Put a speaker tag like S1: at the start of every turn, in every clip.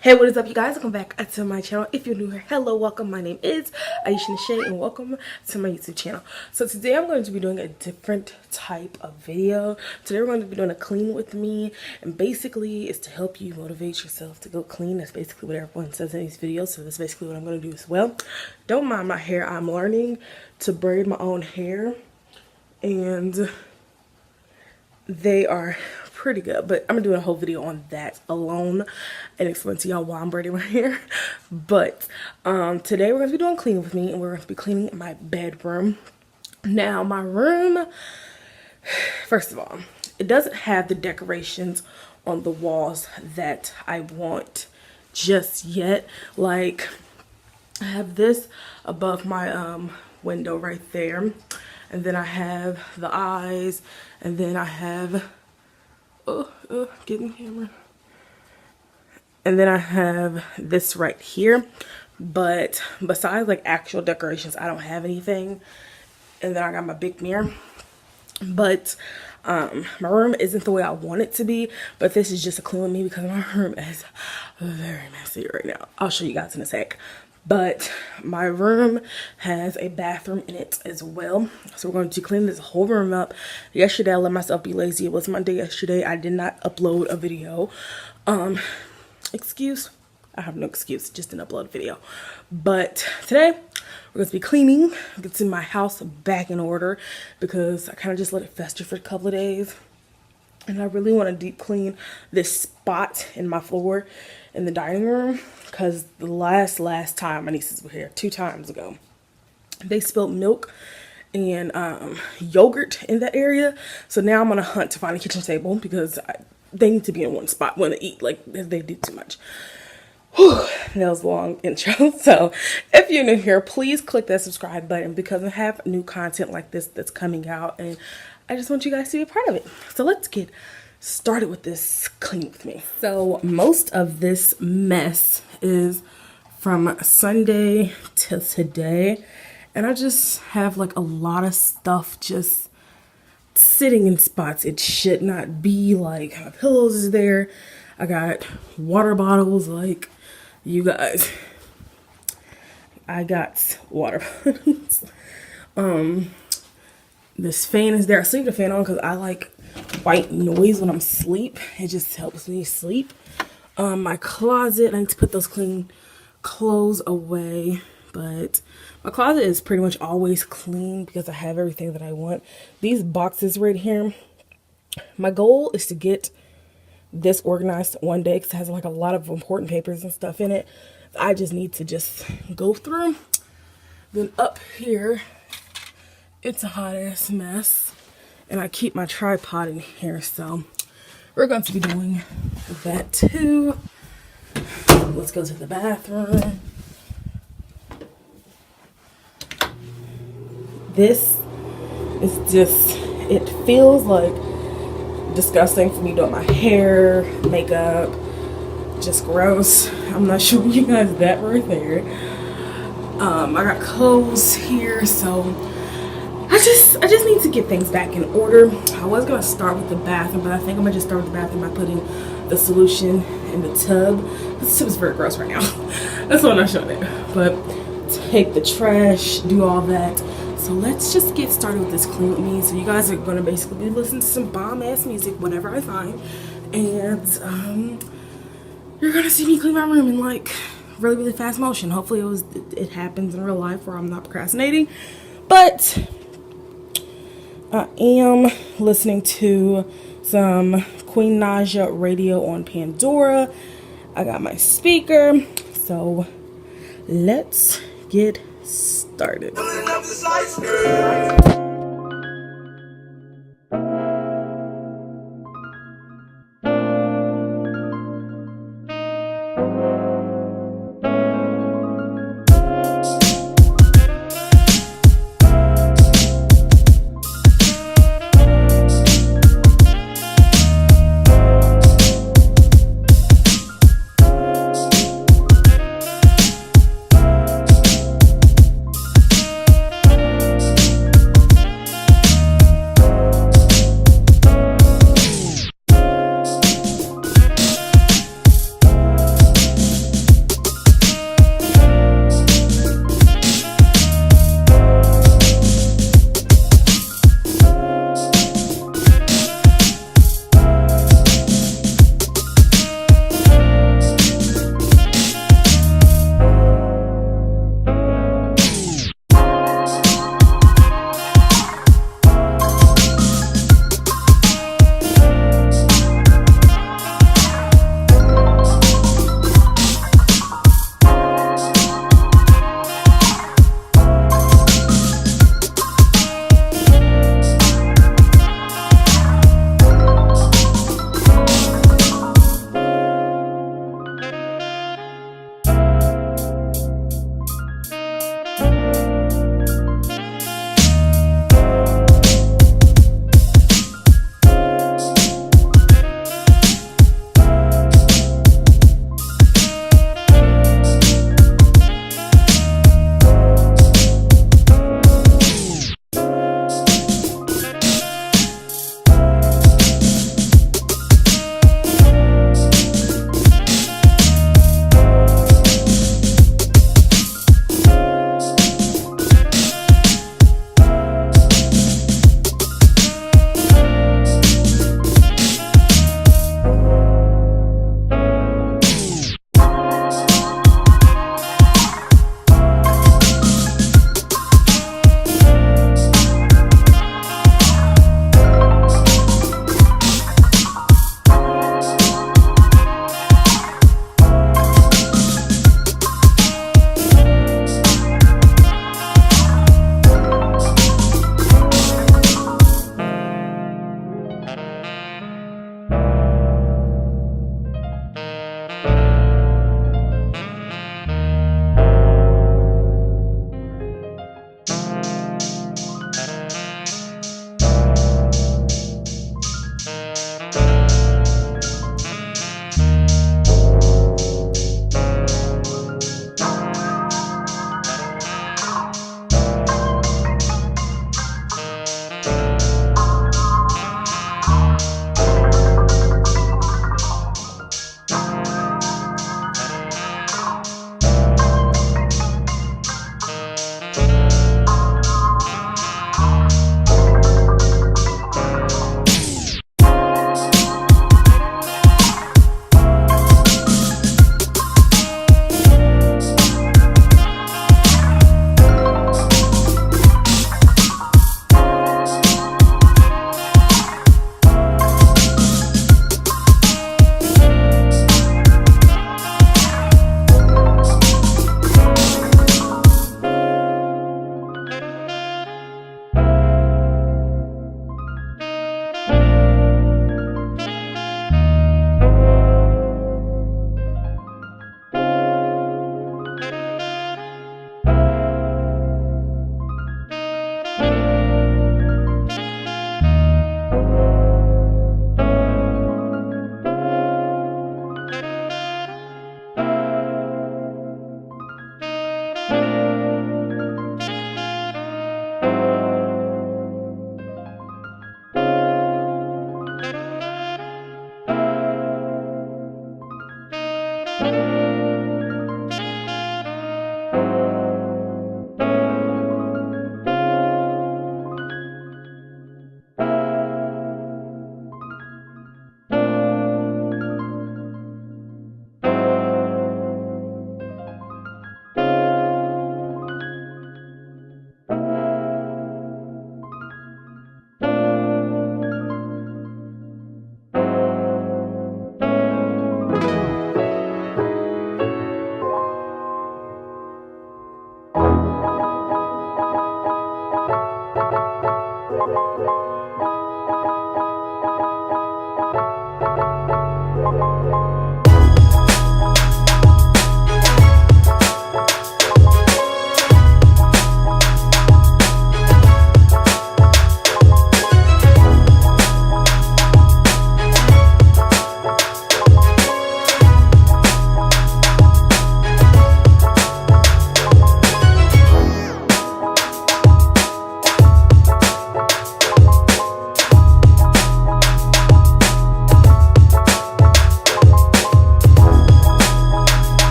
S1: Hey, what is up, you guys? Welcome back to my channel. If you're new here, hello, welcome. My name is Aisha Na'Sha and welcome to my YouTube channel. So today I'm going to be doing a different type of video. Today we're going to be doing a clean with me, and basically it's to help you motivate yourself to go clean. That's basically what everyone says in these videos, so that's basically what I'm going to do as well. Don't mind my hair. I'm learning to braid my own hair, and they are pretty good, but I'm gonna do a whole video on that alone and explain to y'all why I'm braiding my hair. But today we're gonna be doing cleaning with me, and we're gonna be cleaning my bedroom. Now my room, first of all, it doesn't have the decorations on the walls that I want just yet. Like, I have this above my window right there, and then I have the eyes, and then I have get in the camera, and then I have this right here. But besides like actual decorations, I don't have anything. And then I got my big mirror. But my room isn't the way I want it to be, but this is just a clean with me because my room is very messy right now. I'll show you guys in a sec. But my room has a bathroom in it as well. So we're going to clean this whole room up. Yesterday I let myself be lazy. It was my day yesterday. I did not upload a video. Excuse? I have no excuse. Just didn't upload a video. But today we're going to be cleaning, getting my house back in order because I kind of just let it fester for a couple of days. And I really want to deep clean this spot in my floor in the dining room, because the last time my nieces were here, 2 times ago, they spilled milk and yogurt in that area. So now I'm on a hunt to find a kitchen table because they need to be in one spot when they eat. Like, they do too much. Whew, that was a long intro. So if you're new here, please click that subscribe button because I have new content like this that's coming out, and I just want you guys to be a part of it. So let's get started with this clean with me. So most of this mess is from Sunday to today, and I just have like a lot of stuff just sitting in spots it should not be. Like, my pillows is there. I got water bottles, like, you guys, I got water bottles. This fan is there. I sleep the fan on because I like white noise when I'm asleep. It just helps me sleep. My closet, I need to put those clean clothes away, but my closet is pretty much always clean because I have everything that I want. These boxes right here, my goal is to get this organized one day because it has like a lot of important papers and stuff in it. I just need to just go through. Then up here, it's a hot ass mess, and I keep my tripod in here, so we're going to be doing that too. Let's go to the bathroom. This is just, it feels like disgusting for me doing my hair, makeup, just gross. I'm not showing you guys that right there. I got clothes here, so I just need to get things back in order. I was gonna start with the bathroom, but I think I'm gonna just start with the bathroom by putting the solution in the tub. This tub is very gross right now. That's why I'm not showing it. But take the trash, do all that. So let's just get started with this clean with me. So you guys are gonna basically be listening to some bomb ass music, whatever I find, and you're gonna see me clean my room in like really fast motion. Hopefully it happens in real life where I'm not procrastinating. But I am listening to some Queen Naja radio on Pandora. I got my speaker, so let's get started.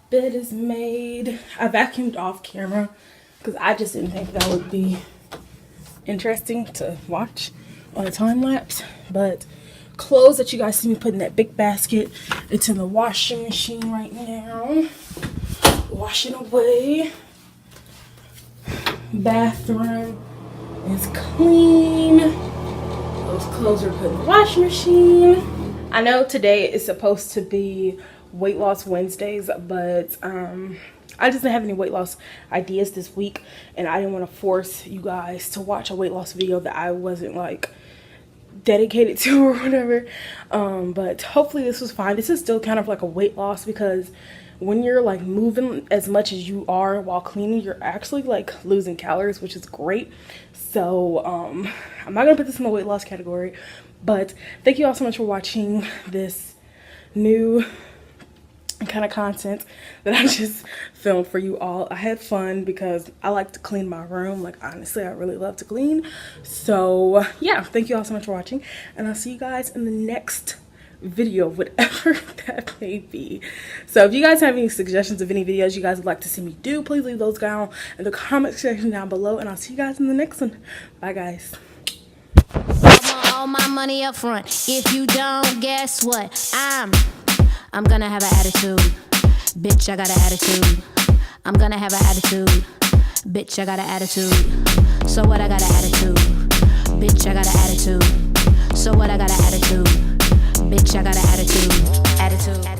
S1: Bed is made. I vacuumed off camera because I just didn't think that would be interesting to watch on a time lapse. But clothes that you guys see me put in that big basket, it's in the washing machine right now. Washing away. Bathroom is clean. Those clothes are put in the washing machine. I know today is supposed to be weight loss Wednesdays, but I just didn't have any weight loss ideas this week, and I didn't want to force you guys to watch a weight loss video that I wasn't like dedicated to or whatever. But hopefully this was fine. This is still kind of like a weight loss, because when you're like moving as much as you are while cleaning, you're actually like losing calories, which is great. So I'm not gonna put this in the weight loss category, but thank you all so much for watching this new kind of content that I just filmed for you all. I had fun because I like to clean my room. Like, honestly, I really love to clean. So yeah, thank you all so much for watching, and I'll see you guys in the next video, whatever that may be. So if you guys have any suggestions of any videos you guys would like to see me do, please leave those down in the comment section down below, and I'll see you guys in the next one. Bye guys.
S2: I want all my money up front. If you don't, guess what? I'm gonna have an attitude. Bitch, I got an attitude. I'm gonna have an attitude. Bitch, I got an attitude. So what? I got an attitude. Bitch, I got an attitude. So what? I got an attitude. Bitch, I got an attitude. Attitude.